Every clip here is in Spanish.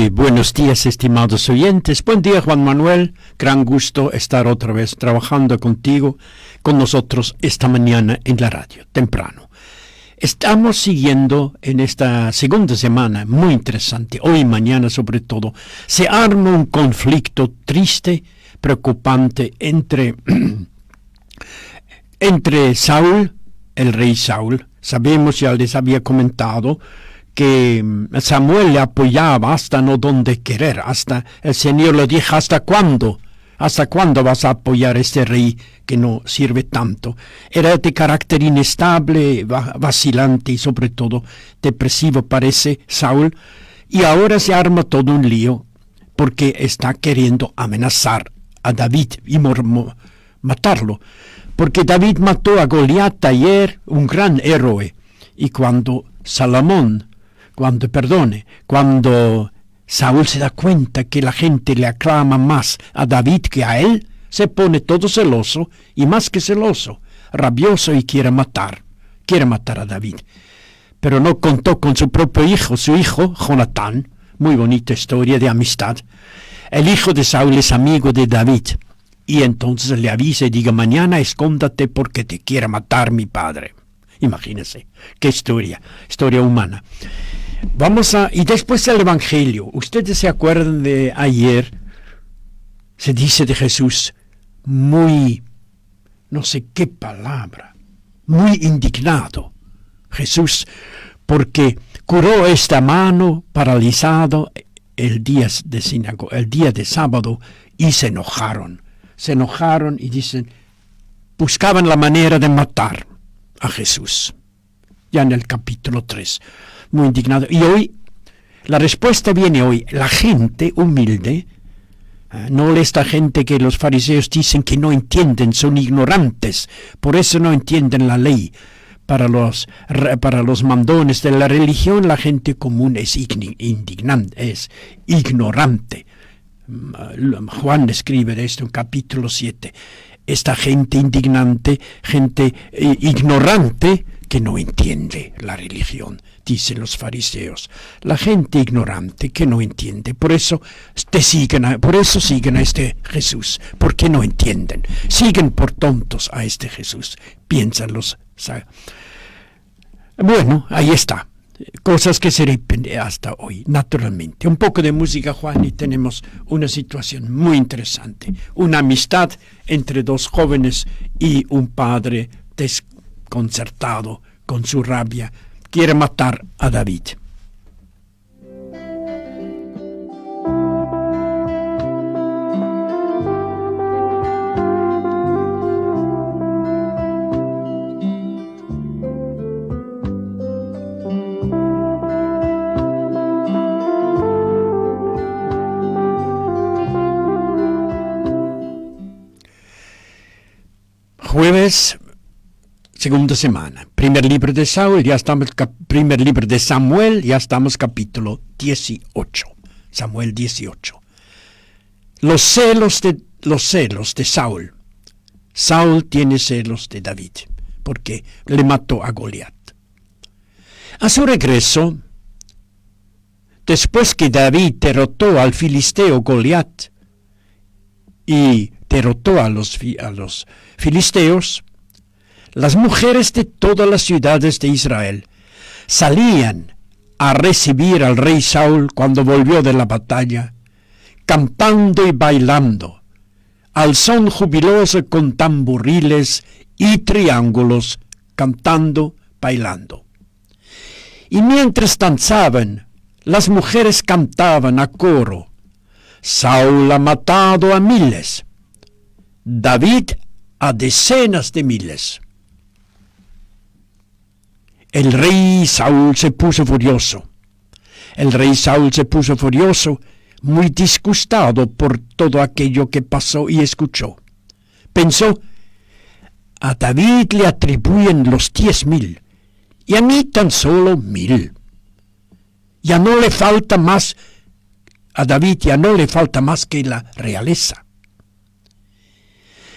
Muy buenos días, estimados oyentes. Buen día, Juan Manuel. Gran gusto estar otra vez trabajando contigo, con nosotros esta mañana en la radio, temprano. Estamos siguiendo en esta segunda semana, muy interesante, hoy y mañana sobre todo, se arma un conflicto triste, preocupante entre Saúl, el rey Saúl. Sabemos, ya les había comentado, que Samuel le apoyaba hasta no donde querer, hasta el Señor le dijo, ¿hasta cuándo vas a apoyar a este rey que no sirve tanto? Era de carácter inestable, vacilante y sobre todo depresivo parece Saúl, y ahora se arma todo un lío porque está queriendo amenazar a David y matarlo, porque David mató a Goliat ayer, un gran héroe, y cuando Saúl se da cuenta que la gente le aclama más a David que a él, se pone todo celoso, y más que celoso, rabioso, y quiere matar a David. Pero no contó con su propio hijo, su hijo, Jonatán, muy bonita historia de amistad. El hijo de Saúl es amigo de David, y entonces le avisa y diga, mañana escóndate porque te quiere matar mi padre. Imagínense, qué historia humana. Y después el Evangelio. Ustedes se acuerdan de ayer, se dice de Jesús, muy, no sé qué palabra, muy indignado. Jesús, porque curó esta mano paralizado el día de sábado, y se enojaron y dicen, buscaban la manera de matar a Jesús. Ya en el capítulo 3. Muy indignado. Y hoy, la respuesta viene hoy. La gente humilde, no esta gente que los fariseos dicen que no entienden, son ignorantes, por eso no entienden la ley. Para los mandones de la religión, la gente común es ignorante. Juan escribe de esto en capítulo 7. Esta gente indignante, gente ignorante, que no entiende la religión, dicen los fariseos. La gente ignorante que no entiende, por eso siguen a este Jesús, porque no entienden. Siguen por tontos a este Jesús, piensan los. Bueno, ahí está. Cosas que se repiten hasta hoy, naturalmente. Un poco de música, Juan, y tenemos una situación muy interesante. Una amistad entre dos jóvenes y un padre desconcertado con su rabia. Quiere matar a David. Jueves, segunda semana. Primer libro de Saúl, primer libro de Samuel, ya estamos capítulo 18. Samuel 18. Los celos de Saúl. Saúl tiene celos de David, porque le mató a Goliat. A su regreso, después que David derrotó al filisteo Goliat y derrotó a los filisteos, las mujeres de todas las ciudades de Israel salían a recibir al rey Saúl cuando volvió de la batalla, cantando y bailando, al son jubiloso con tamboriles y triángulos, cantando, bailando. Y mientras danzaban, las mujeres cantaban a coro, Saúl ha matado a miles, David a decenas de miles. El rey Saúl se puso furioso. Muy disgustado por todo aquello que pasó y escuchó. Pensó, a David le atribuyen los 10,000 y a mí tan solo 1,000. Ya no le falta más, a David ya no le falta más que la realeza.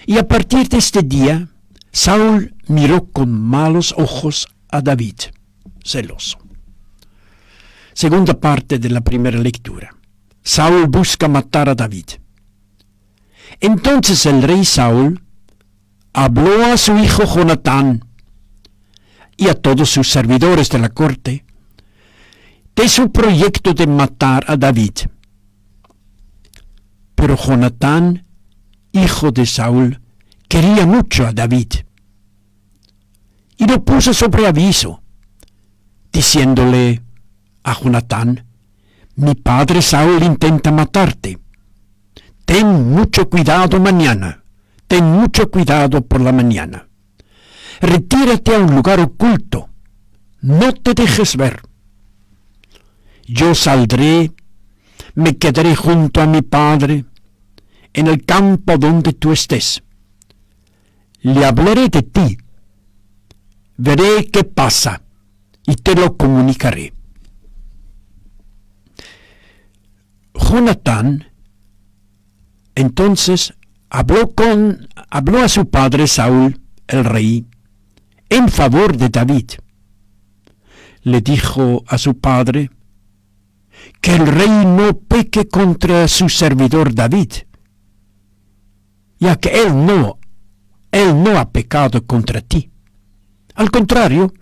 Y a partir de este día, Saúl miró con malos ojos a David, celoso. Segunda parte de la primera lectura. Saúl busca matar a David. Entonces el rey Saúl habló a su hijo Jonatán y a todos sus servidores de la corte de su proyecto de matar a David. Pero Jonatán, hijo de Saúl, quería mucho a David y lo puso sobre aviso, diciéndole a Jonatán: mi padre Saúl intenta matarte. Ten mucho cuidado mañana. Ten mucho cuidado por la mañana. Retírate a un lugar oculto. No te dejes ver. Yo saldré, me quedaré junto a mi padre, en el campo donde tú estés. Le hablaré de ti. Veré qué pasa y te lo comunicaré. Jonatán entonces habló a su padre Saúl, el rey, en favor de David. Le dijo a su padre que el rey no peque contra su servidor David, ya que él no ha pecado contra ti. Al contrario,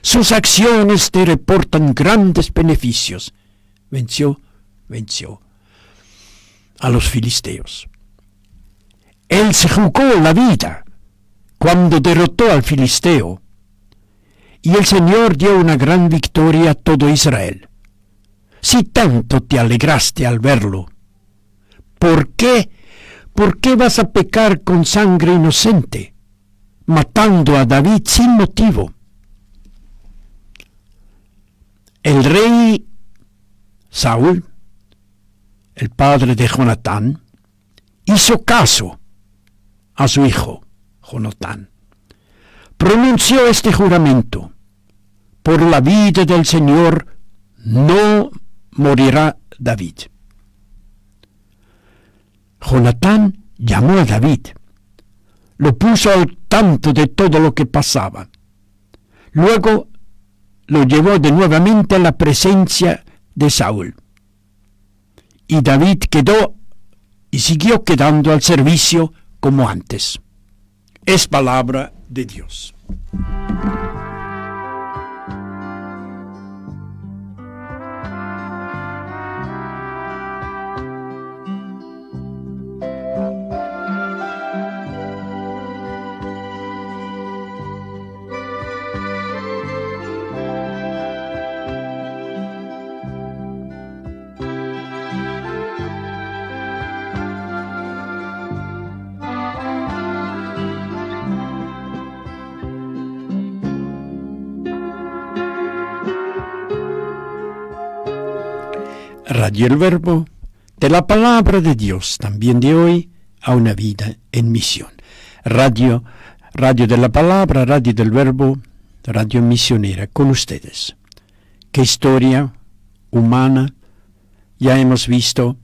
sus acciones te reportan grandes beneficios. Venció a los filisteos. Él se jugó la vida cuando derrotó al filisteo, y el Señor dio una gran victoria a todo Israel. Si tanto te alegraste al verlo, ¿por qué vas a pecar con sangre inocente, matando a David sin motivo? El rey Saúl, el padre de Jonatán, hizo caso a su hijo Jonatán. Pronunció este juramento: por la vida del Señor no morirá David. Jonatán llamó a David, lo puso al tanto de todo lo que pasaba. Luego lo llevó de nuevamente a la presencia de Saúl. Y David quedó y siguió quedando al servicio como antes. Es palabra de Dios. Radio El Verbo, de la palabra de Dios, también de hoy a una vida en misión. Radio de la palabra, Radio del Verbo, radio misionera con ustedes. Qué historia humana. Ya hemos visto,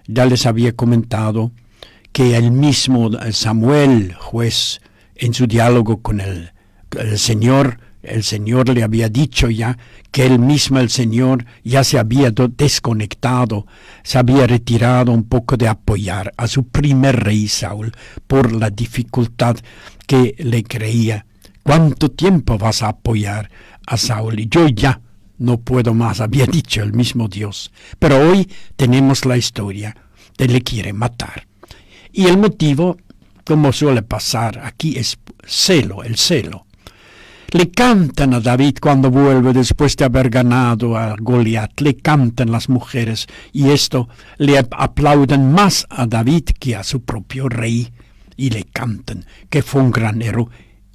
ya les había comentado que el mismo Samuel, juez, en su diálogo con el Señor le había dicho ya que él mismo, el Señor, ya se había desconectado, se había retirado un poco de apoyar a su primer rey Saúl por la dificultad que le creía. ¿Cuánto tiempo vas a apoyar a Saúl? Y yo ya no puedo más, había dicho el mismo Dios. Pero hoy tenemos la historia de le quiere matar. Y el motivo, como suele pasar aquí, es el celo. Le cantan a David cuando vuelve después de haber ganado a Goliat. Le cantan las mujeres y esto le aplauden más a David que a su propio rey. Y le cantan que fue un gran héroe.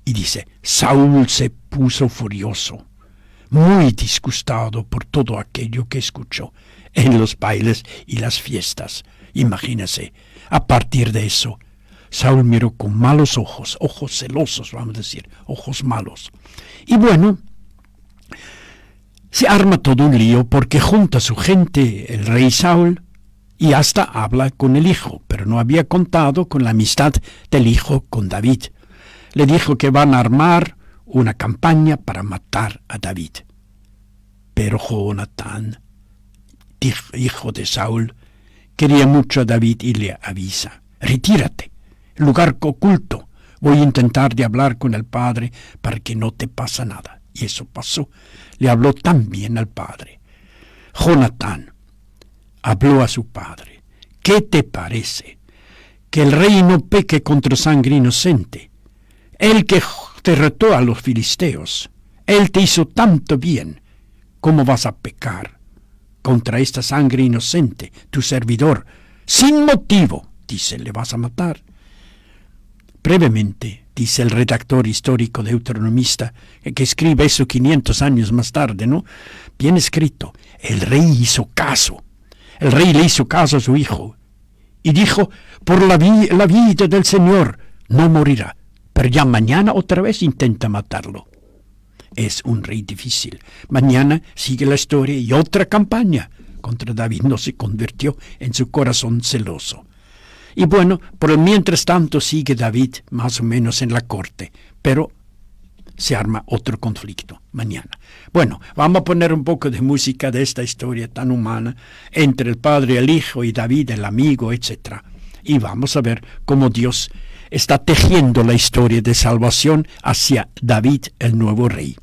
Y dice, Saúl se puso furioso, muy disgustado por todo aquello que escuchó en los bailes y las fiestas. Imagínese, a partir de eso, Saúl miró con malos ojos celosos, vamos a decir, ojos malos. Y bueno, se arma todo un lío porque junta a su gente el rey Saúl y hasta habla con el hijo, pero no había contado con la amistad del hijo con David. Le dijo que van a armar una campaña para matar a David. Pero Jonatán, hijo de Saúl, quería mucho a David y le avisa: retírate, lugar oculto. Voy a intentar de hablar con el padre para que no te pase nada. Y eso pasó. Le habló tan bien al padre. Jonatán habló a su padre: ¿qué te parece? Que el rey no peque contra sangre inocente. Él que derrotó a los filisteos, él te hizo tanto bien. ¿Cómo vas a pecar contra esta sangre inocente, tu servidor? Sin motivo, dice, le vas a matar. Brevemente, dice el redactor histórico deuteronomista, que escribe eso 500 años más tarde, ¿no? Bien escrito: el rey hizo caso. El rey le hizo caso a su hijo y dijo: por la vida del Señor no morirá. Pero ya mañana otra vez intenta matarlo. Es un rey difícil. Mañana sigue la historia y otra campaña contra David. No se convirtió en su corazón celoso. Y bueno, por el mientras tanto sigue David más o menos en la corte, pero se arma otro conflicto mañana. Bueno, vamos a poner un poco de música de esta historia tan humana entre el padre y el hijo y David, el amigo, etc. Y vamos a ver cómo Dios está tejiendo la historia de salvación hacia David, el nuevo rey.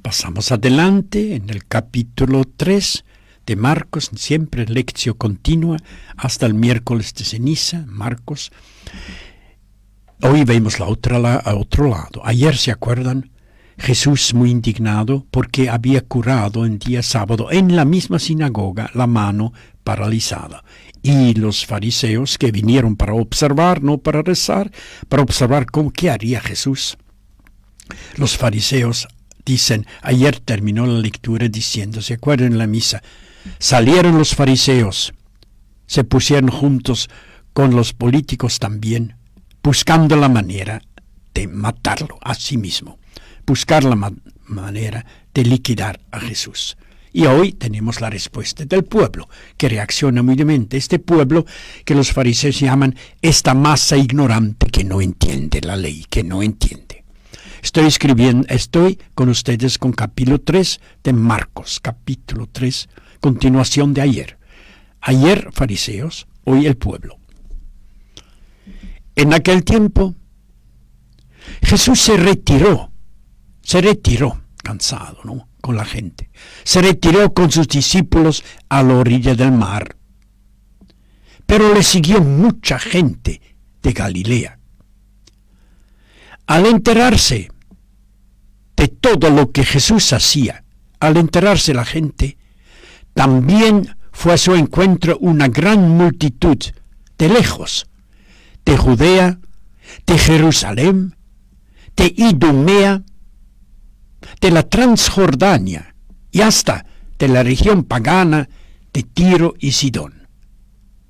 Pasamos adelante en el capítulo 3 de Marcos, siempre en lección continua, hasta el miércoles de ceniza, Marcos. Hoy vemos a otro lado. Ayer, ¿se acuerdan? Jesús muy indignado porque había curado en día sábado en la misma sinagoga la mano paralizada. Y los fariseos que vinieron para observar, no para rezar, para observar qué haría Jesús. Los fariseos dicen, ayer terminó la lectura diciendo, ¿se acuerdan en la misa? Salieron los fariseos, se pusieron juntos con los políticos también, buscando la manera de matarlo a sí mismo, buscar la manera de liquidar a Jesús. Y hoy tenemos la respuesta del pueblo, que reacciona muy duramente. Este pueblo que los fariseos llaman esta masa ignorante que no entiende la ley, que no entiende. Estoy con ustedes con capítulo 3 de Marcos, capítulo 3, continuación de ayer. Ayer fariseos, hoy el pueblo. En aquel tiempo, Jesús se retiró, cansado, ¿no?, con la gente. Se retiró con sus discípulos a la orilla del mar. Pero le siguió mucha gente de Galilea. Al enterarse de todo lo que Jesús hacía, al enterarse la gente, también fue a su encuentro una gran multitud de lejos, de Judea, de Jerusalén, de Idumea, de la Transjordania y hasta de la región pagana de Tiro y Sidón,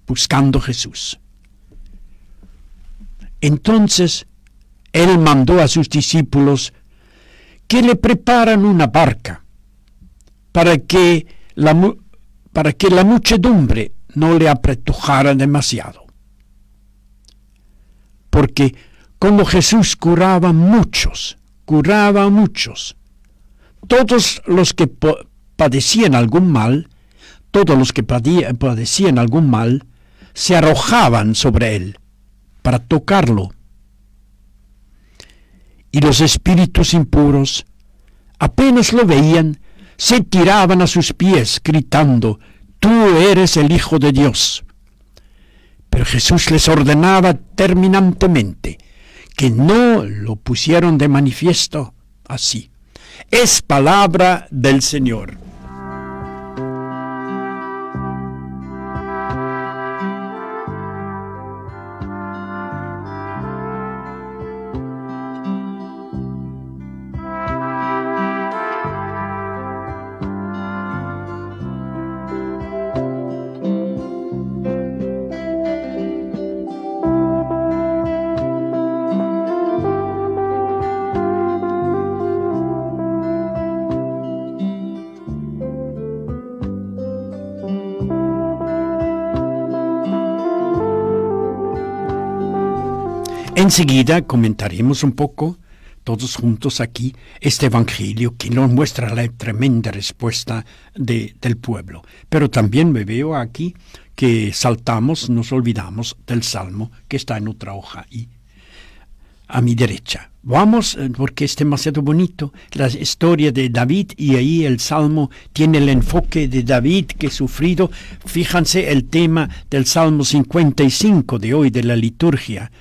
buscando Jesús. Entonces, él mandó a sus discípulos que le preparan una barca para que la muchedumbre no le apretujara demasiado. Porque como Jesús curaba a muchos, todos los que padecían algún mal, se arrojaban sobre él para tocarlo. Y los espíritus impuros, apenas lo veían, se tiraban a sus pies, gritando, «Tú eres el Hijo de Dios». Pero Jesús les ordenaba terminantemente que no lo pusieron de manifiesto así. Es palabra del Señor. Enseguida comentaremos un poco, todos juntos aquí, este evangelio que nos muestra la tremenda respuesta del pueblo. Pero también me veo aquí que nos olvidamos del Salmo que está en otra hoja y a mi derecha. Vamos, porque es demasiado bonito, la historia de David, y ahí el Salmo tiene el enfoque de David que ha sufrido. Fíjense el tema del Salmo 55 de hoy, de la liturgia.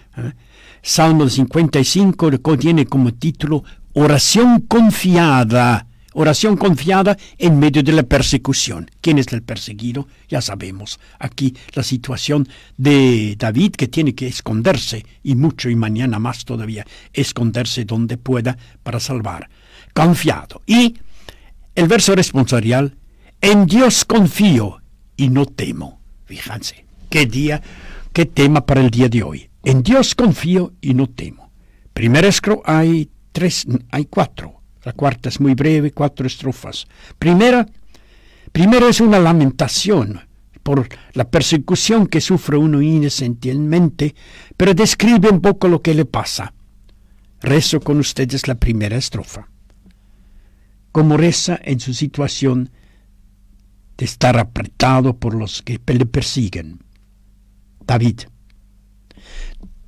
Salmo 55 tiene como título Oración confiada en medio de la persecución. ¿Quién es el perseguido? Ya sabemos. Aquí la situación de David, que tiene que esconderse, y mucho, y mañana más todavía, esconderse donde pueda para salvar. Confiado. Y el verso responsorial, en Dios confío y no temo. Fíjense, qué tema para el día de hoy. En Dios confío y no temo. Primera hay 4. La cuarta es muy breve, 4 estrofas. Primero es una lamentación por la persecución que sufre uno inocentemente, pero describe un poco lo que le pasa. Rezo con ustedes la primera estrofa. Como reza en su situación de estar apretado por los que le persiguen. David.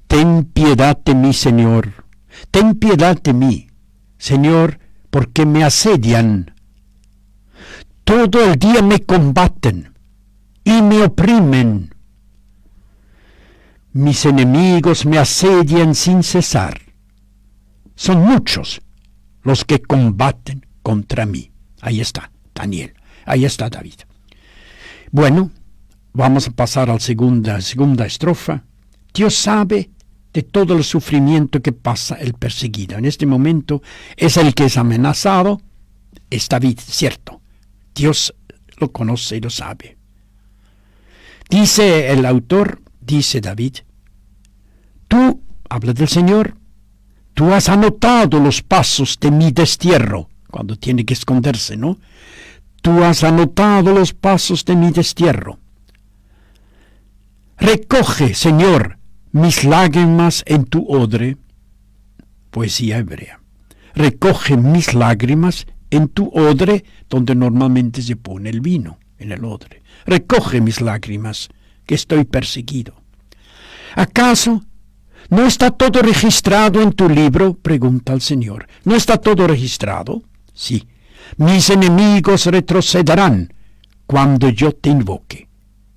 Ten piedad de mí, Señor. Ten piedad de mí, Señor, porque me asedian. Todo el día me combaten y me oprimen. Mis enemigos me asedian sin cesar. Son muchos los que combaten contra mí. Ahí está Daniel, ahí está David. Bueno, vamos a pasar a la segunda estrofa. Dios sabe de todo el sufrimiento que pasa el perseguido. En este momento es el que es amenazado, es David, cierto. Dios lo conoce y lo sabe. Dice el autor, dice David, tú, habla del Señor, tú has anotado los pasos de mi destierro, cuando tiene que esconderse, ¿no? Tú has anotado los pasos de mi destierro. Recoge, Señor, mis lágrimas en tu odre, poesía hebrea. Recoge mis lágrimas en tu odre, donde normalmente se pone el vino, en el odre. Recoge mis lágrimas, que estoy perseguido. ¿Acaso no está todo registrado en tu libro? Pregunta el Señor. ¿No está todo registrado? Sí. Mis enemigos retrocederán cuando yo te invoque.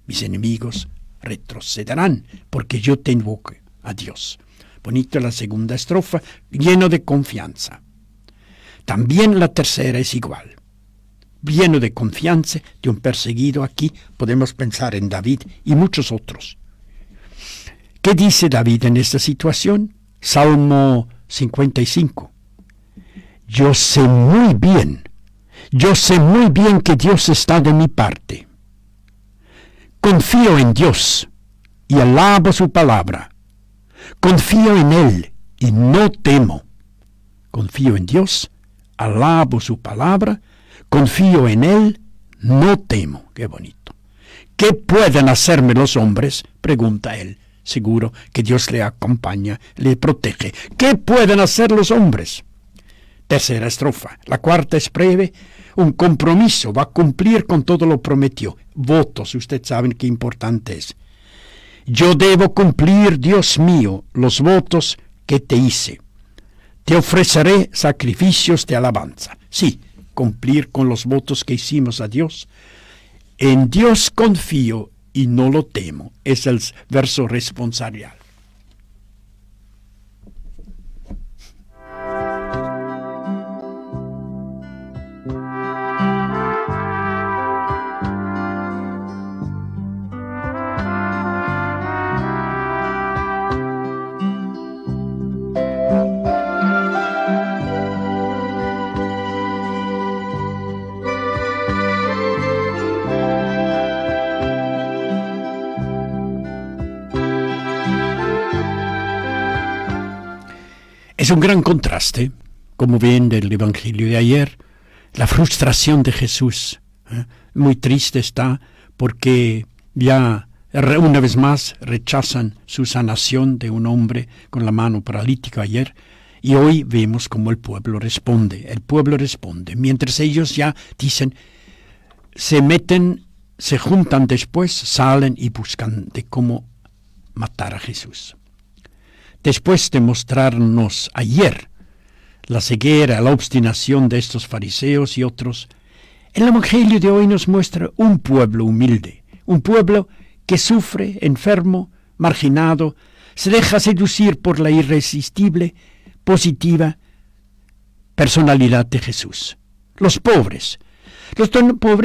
Mis enemigos retrocederán porque yo te invoque a Dios. Bonito la segunda estrofa, lleno de confianza. También la tercera es igual. Lleno de confianza de un perseguido. Aquí podemos pensar en David y muchos otros. ¿Qué dice David en esta situación? Salmo 55. Yo sé muy bien que Dios está de mi parte. Confío en Dios y alabo su palabra. Confío en Él y no temo. Confío en Dios, alabo su palabra, confío en Él, no temo. Qué bonito. ¿Qué pueden hacerme los hombres? Pregunta él. Seguro que Dios le acompaña, le protege. ¿Qué pueden hacer los hombres? Tercera estrofa. La cuarta es breve. Un compromiso, va a cumplir con todo lo prometió. Votos, ustedes saben qué importante es. Yo debo cumplir, Dios mío, los votos que te hice. Te ofreceré sacrificios de alabanza. Sí, cumplir con los votos que hicimos a Dios. En Dios confío y no lo temo. Es el verso responsorial. Es un gran contraste, como ven del Evangelio de ayer, la frustración de Jesús. Muy triste está porque ya Una vez más rechazan su sanación de un hombre con la mano paralítica ayer, y hoy vemos cómo el pueblo responde. El pueblo responde, mientras ellos ya dicen, se meten, se juntan después, salen y buscan de cómo matar a Jesús. Después de mostrarnos ayer la ceguera, la obstinación de estos fariseos y otros, el Evangelio de hoy nos muestra un pueblo humilde, un pueblo que sufre, enfermo, marginado, se deja seducir por la irresistible, positiva personalidad de Jesús. Los pobres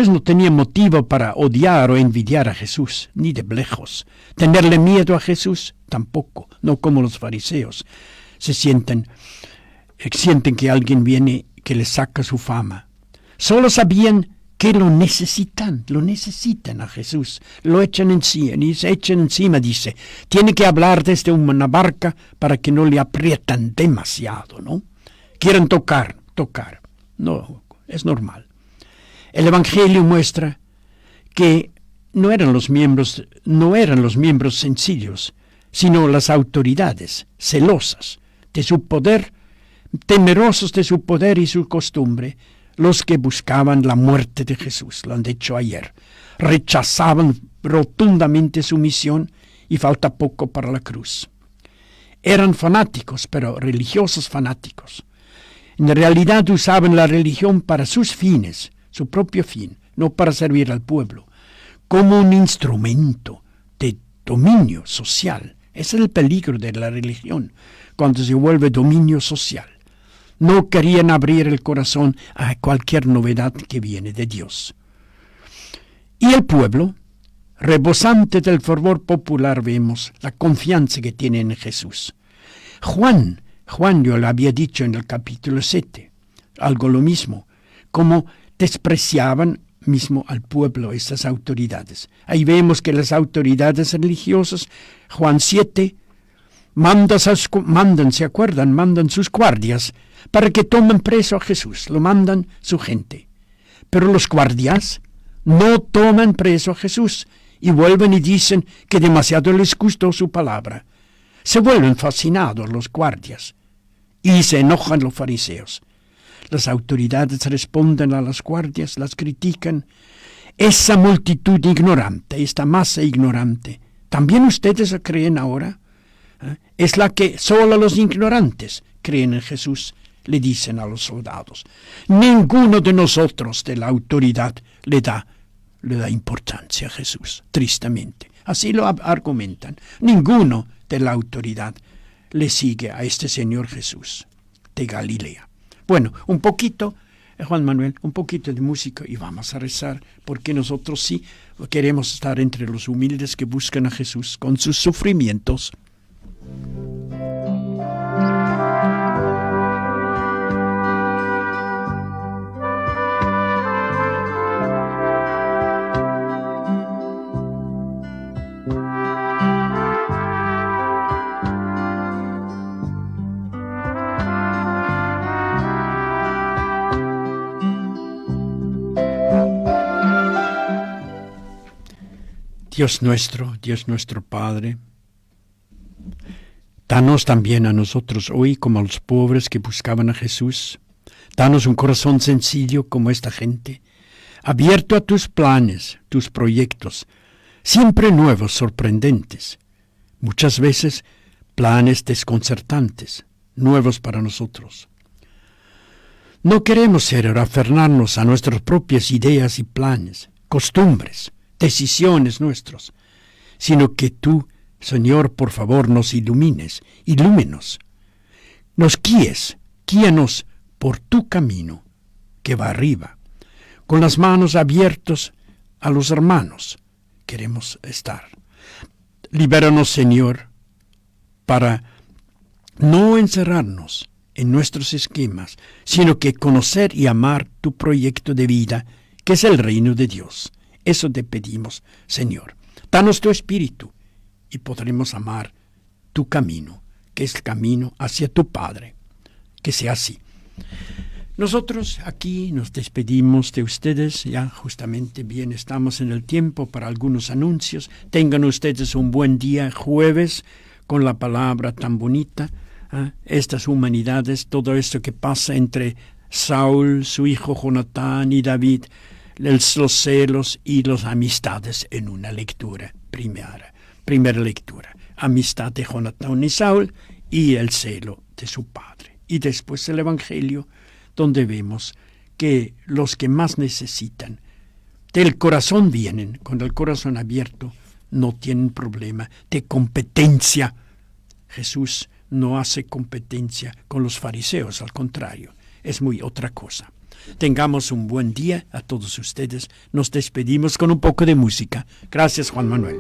no tenían motivo para odiar o envidiar a Jesús, ni de lejos. Tenerle miedo a Jesús, tampoco, no como los fariseos. Sienten que alguien viene que les saca su fama. Solo sabían que lo necesitan a Jesús. Lo echan encima, dice. Tiene que hablar desde una barca para que no le aprietan demasiado, ¿no? Quieren tocar. No, es normal. El Evangelio muestra que no eran los miembros sencillos, sino las autoridades celosas de su poder, temerosos de su poder y su costumbre, los que buscaban la muerte de Jesús, lo han dicho ayer. Rechazaban rotundamente su misión y falta poco para la cruz. Eran fanáticos, pero religiosos fanáticos. En realidad usaban la religión para sus fines, su propio fin, no para servir al pueblo, como un instrumento de dominio social. Ese es el peligro de la religión, cuando se vuelve dominio social. No querían abrir el corazón a cualquier novedad que viene de Dios. Y el pueblo, rebosante del fervor popular, vemos la confianza que tiene en Jesús. Juan yo lo había dicho en el capítulo 7, algo lo mismo, como despreciaban mismo al pueblo, esas autoridades. Ahí vemos que las autoridades religiosas, Juan 7, mandan sus guardias para que tomen preso a Jesús, lo mandan su gente. Pero los guardias no toman preso a Jesús y vuelven y dicen que demasiado les gustó su palabra. Se vuelven fascinados los guardias y se enojan los fariseos. Las autoridades responden a las guardias, las critican. Esa multitud ignorante, esta masa ignorante, ¿también ustedes creen ahora? Es la que solo los ignorantes creen en Jesús, le dicen a los soldados. Ninguno de nosotros de la autoridad le da importancia a Jesús, tristemente. Así lo argumentan. Ninguno de la autoridad le sigue a este Señor Jesús de Galilea. Bueno, un poquito, Juan Manuel, un poquito de música y vamos a rezar, porque nosotros sí queremos estar entre los humildes que buscan a Jesús con sus sufrimientos. Dios nuestro Padre, danos también a nosotros hoy como a los pobres que buscaban a Jesús. Danos un corazón sencillo como esta gente, abierto a tus planes, tus proyectos, siempre nuevos, sorprendentes. Muchas veces planes desconcertantes, nuevos para nosotros. No queremos aferrarnos a nuestras propias ideas y planes, costumbres, decisiones nuestros, sino que tú, Señor, por favor, nos ilumínenos, nos guíanos por tu camino que va arriba, con las manos abiertas a los hermanos. Queremos estar. Libéranos, Señor, para no encerrarnos en nuestros esquemas, sino que conocer y amar tu proyecto de vida, que es el reino de Dios. Eso te pedimos, Señor. Danos tu espíritu y podremos amar tu camino, que es el camino hacia tu Padre. Que sea así. Nosotros aquí nos despedimos de ustedes, ya justamente bien estamos en el tiempo para algunos anuncios. Tengan ustedes un buen día jueves con la palabra tan bonita. Estas humanidades, todo esto que pasa entre Saúl, su hijo Jonatán y David, los celos y las amistades en una lectura primera lectura. Amistad de Jonatán y Saúl y el celo de su padre. Y después el Evangelio, donde vemos que los que más necesitan del corazón vienen, con el corazón abierto, no tienen problema de competencia. Jesús no hace competencia con los fariseos, al contrario, es muy otra cosa. Tengamos un buen día a todos ustedes. Nos despedimos con un poco de música. Gracias, Juan Manuel.